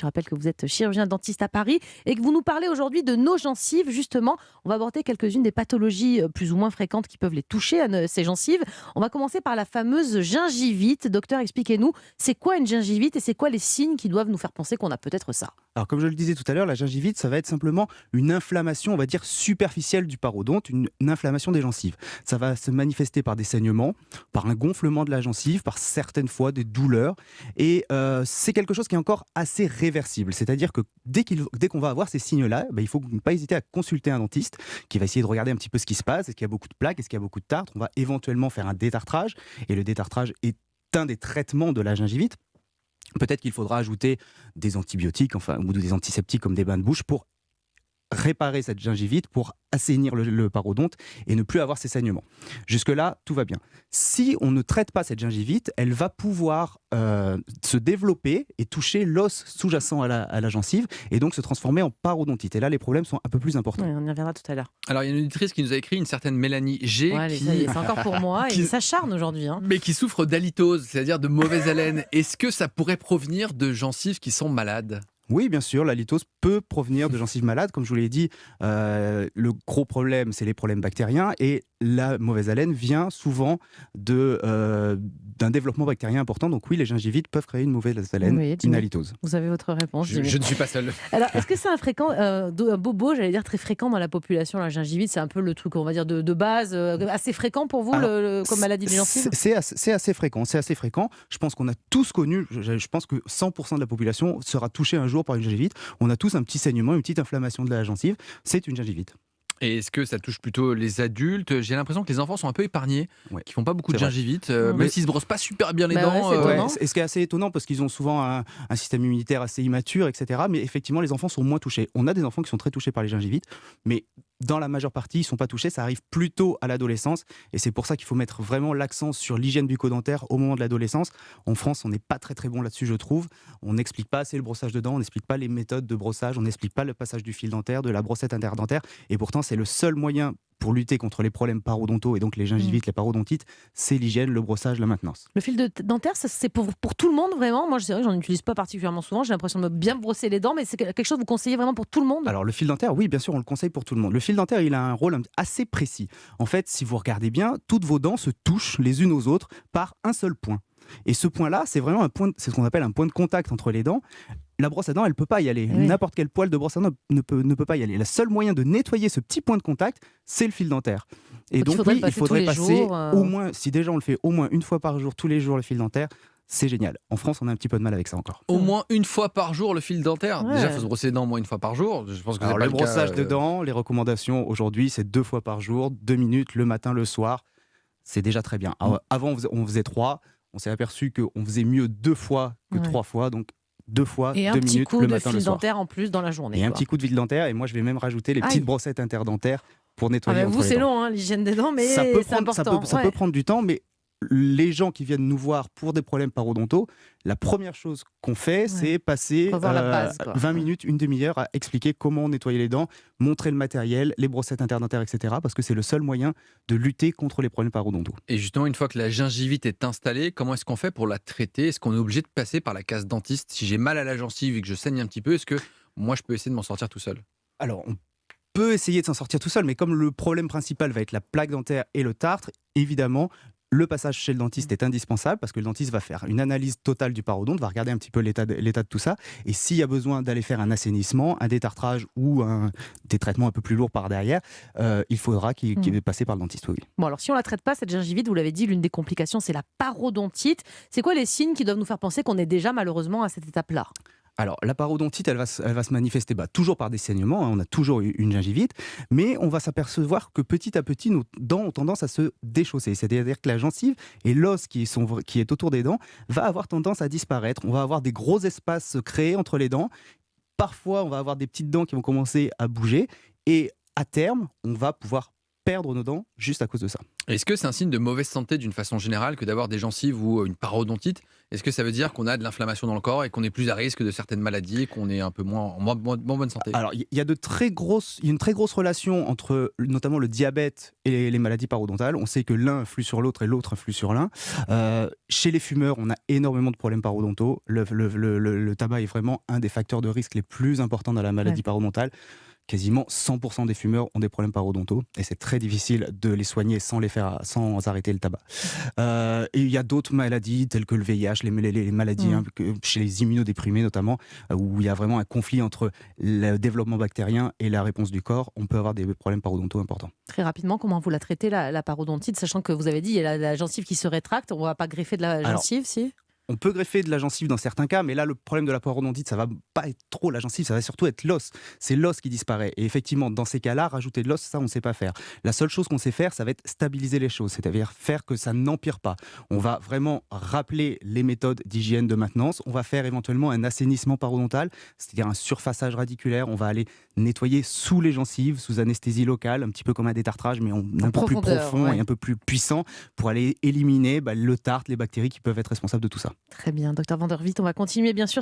Je rappelle que vous êtes chirurgien dentiste à Paris et que vous nous parlez aujourd'hui de nos gencives. Justement, on va aborder quelques-unes des pathologies plus ou moins fréquentes qui peuvent les toucher, ces gencives. On va commencer par la fameuse gingivite. Docteur, expliquez-nous, c'est quoi une gingivite et c'est quoi les signes qui doivent nous faire penser qu'on a peut-être ça? Alors, comme je le disais tout à l'heure, la gingivite, ça va être simplement une inflammation, on va dire, superficielle du parodonte, une inflammation des gencives. Ça va se manifester par des saignements, par un gonflement de la gencive, par certaines fois des douleurs. Et c'est quelque chose qui est encore assez réversible. C'est-à-dire que dès qu'on va avoir ces signes-là, il faut ne pas hésiter à consulter un dentiste qui va essayer de regarder un petit peu ce qui se passe. Est-ce qu'il y a beaucoup de plaques? Est-ce qu'il y a beaucoup de tartre? On va éventuellement faire un détartrage. Et le détartrage est un des traitements de la gingivite. Peut-être qu'il faudra ajouter des antibiotiques, ou des antiseptiques comme des bains de bouche pour réparer cette gingivite, pour assainir le parodonte et ne plus avoir ces saignements. Jusque-là, tout va bien. Si on ne traite pas cette gingivite, elle va pouvoir se développer et toucher l'os sous-jacent à la gencive et donc se transformer en parodontite. Et là, les problèmes sont un peu plus importants. Oui, on y reviendra tout à l'heure. Alors, il y a une auditrice qui nous a écrit, une certaine Mélanie G, Ouais, allez, ça y est, c'est encore pour moi. qui- Et ça charne aujourd'hui. mais qui souffre d'halitose, c'est-à-dire de mauvaise haleine. Est-ce que ça pourrait provenir de gencives qui sont malades? Oui, bien sûr, la litose peut provenir de gencives malades. Comme je vous l'ai dit, le gros problème, c'est les problèmes bactériens. Et la mauvaise haleine vient souvent d'un développement bactérien important. Donc oui, les gingivites peuvent créer une mauvaise haleine, Oui, une halitose. Vous avez votre réponse. Je ne suis pas seul. Alors, est-ce que c'est un bobo, j'allais dire, très fréquent dans la population, la gingivite? C'est un peu le truc, on va dire, de base, assez fréquent pour vous, Alors, comme maladie des gencives? C'est assez fréquent. C'est assez fréquent. Je pense qu'on a tous connu, je pense que 100% de la population sera touchée un jour par une gingivite. On a tous un petit saignement, une petite inflammation de la gencive. C'est une gingivite. Et est-ce que ça touche plutôt les adultes? J'ai l'impression que les enfants sont un peu épargnés, Ouais. qui font pas beaucoup de C'est vrai. gingivite, Mmh. même s'ils se brossent pas super bien les Bah ouais, dents. c'est étonnant. Et ce qui est assez étonnant parce qu'ils ont souvent un système immunitaire assez immature, etc. Mais effectivement, les enfants sont moins touchés. On a des enfants qui sont très touchés par les gingivites, mais dans la majeure partie, ils ne sont pas touchés. Ça arrive plutôt à l'adolescence. Et c'est pour ça qu'il faut mettre vraiment l'accent sur l'hygiène bucco-dentaire au moment de l'adolescence. En France, on n'est pas très très bon là-dessus, je trouve. On n'explique pas assez le brossage de dents, on n'explique pas les méthodes de brossage, on n'explique pas le passage du fil dentaire, de la brossette interdentaire. Et pourtant, c'est le seul moyen pour lutter contre les problèmes parodontaux et donc les gingivites, les parodontites, c'est l'hygiène, le brossage, la maintenance. Le fil dentaire, c'est pour tout le monde vraiment? Moi, c'est vrai que j'en utilise pas particulièrement souvent. J'ai l'impression de me bien brosser les dents, mais c'est quelque chose que vous conseillez vraiment pour tout le monde? Alors le fil dentaire, oui, bien sûr, on le conseille pour tout le monde. Le fil dentaire, il a un rôle assez précis. En fait, si vous regardez bien, toutes vos dents se touchent les unes aux autres par un seul point. Et ce point-là, c'est vraiment c'est ce qu'on appelle un point de contact entre les dents. La brosse à dents, elle ne peut pas y aller. Oui. N'importe quel poil de brosse à dents ne peut pas y aller. Le seul moyen de nettoyer ce petit point de contact, c'est le fil dentaire. Et Donc, donc, il faudrait le passer tous les jours, au moins, si déjà on le fait au moins une fois par jour, tous les jours, le fil dentaire, c'est génial. En France, on a un petit peu de mal avec ça encore. Au moins une fois par jour le fil dentaire. Ouais. Déjà, il faut se brosser les dents au moins une fois par jour. Je pense que Alors, c'est pas le le cas, brossage de dents, les recommandations aujourd'hui, c'est 2 fois par jour, 2 minutes, le matin, le soir. C'est déjà très bien. Alors, avant, on faisait 3. On s'est aperçu qu'on faisait mieux 2 fois que Ouais. 3 fois. Donc, 2 fois, Et 2 un petit minutes, coup le de matin, le fil soir. dentaire en plus dans la journée. Et un quoi. petit coup de fil dentaire. Et moi, je vais même rajouter les Aïe. petites brossettes interdentaires pour Ah nettoyer bah entre vous, les c'est dents. long, hein, l'hygiène des dents, mais Ça peut c'est prendre, important. ça peut prendre du temps, mais les gens qui viennent nous voir pour des problèmes parodontaux, la première chose qu'on fait, c'est passer Revoir la base, quoi. 20 minutes, une demi-heure à expliquer comment nettoyer les dents, montrer le matériel, les brossettes interdentaires, etc. Parce que c'est le seul moyen de lutter contre les problèmes parodontaux. Et justement, une fois que la gingivite est installée, comment est-ce qu'on fait pour la traiter? Est-ce qu'on est obligé de passer par la case dentiste? Si j'ai mal à la gencive et que je saigne un petit peu, est-ce que moi je peux essayer de m'en sortir tout seul? Alors, on peut essayer de s'en sortir tout seul, mais comme le problème principal va être la plaque dentaire et le tartre, évidemment, le passage chez le dentiste est indispensable parce que le dentiste va faire une analyse totale du parodonte, va regarder un petit peu l'état de tout ça. Et s'il y a besoin d'aller faire un assainissement, un détartrage ou des traitements un peu plus lourds par derrière, il faudra qu'il passe par le dentiste. Oui. Bon, alors si on la traite pas, cette gingivite, vous l'avez dit, l'une des complications, c'est la parodontite. C'est quoi les signes qui doivent nous faire penser qu'on est déjà malheureusement à cette étape-là? Alors, la parodontite, elle va se manifester toujours par des saignements. On a toujours eu une gingivite, mais on va s'apercevoir que petit à petit, nos dents ont tendance à se déchausser. C'est-à-dire que la gencive et l'os qui est autour des dents va avoir tendance à disparaître. On va avoir des gros espaces créés entre les dents. Parfois, on va avoir des petites dents qui vont commencer à bouger. Et à terme, on va pouvoir perdre nos dents juste à cause de ça. Est-ce que c'est un signe de mauvaise santé d'une façon générale que d'avoir des gencives ou une parodontite? est-ce que ça veut dire qu'on a de l'inflammation dans le corps et qu'on est plus à risque de certaines maladies et qu'on est un peu moins bonne santé? Alors, il y a une très grosse relation entre notamment le diabète et les maladies parodontales. On sait que l'un influe sur l'autre et l'autre influe sur l'un. Chez les fumeurs, on a énormément de problèmes parodontaux. Le tabac est vraiment un des facteurs de risque les plus importants dans la maladie parodontale. Quasiment 100% des fumeurs ont des problèmes parodontaux et c'est très difficile de les soigner sans arrêter le tabac. Et il y a d'autres maladies telles que le VIH, les maladies chez les immunodéprimés notamment, où il y a vraiment un conflit entre le développement bactérien et la réponse du corps. On peut avoir des problèmes parodontaux importants. Très rapidement, comment vous la traitez, la parodontite, sachant que vous avez dit il y a la gencive qui se rétracte, on ne va pas greffer de la gencive, si? On peut greffer de la gencive dans certains cas, mais là, le problème de la parodontite, ça va pas être trop la gencive, ça va surtout être l'os. C'est l'os qui disparaît. Et effectivement, dans ces cas-là, rajouter de l'os, ça, on ne sait pas faire. La seule chose qu'on sait faire, ça va être stabiliser les choses, c'est-à-dire faire que ça n'empire pas. On va vraiment rappeler les méthodes d'hygiène de maintenance. On va faire éventuellement un assainissement parodontal, c'est-à-dire un surfaçage radiculaire. On va aller nettoyer sous les gencives, sous anesthésie locale, un petit peu comme un détartrage, mais un peu plus profond et un peu plus puissant, pour aller éliminer le tartre, les bactéries qui peuvent être responsables de tout ça. Très bien, docteur Van der Witt, on va continuer bien sûr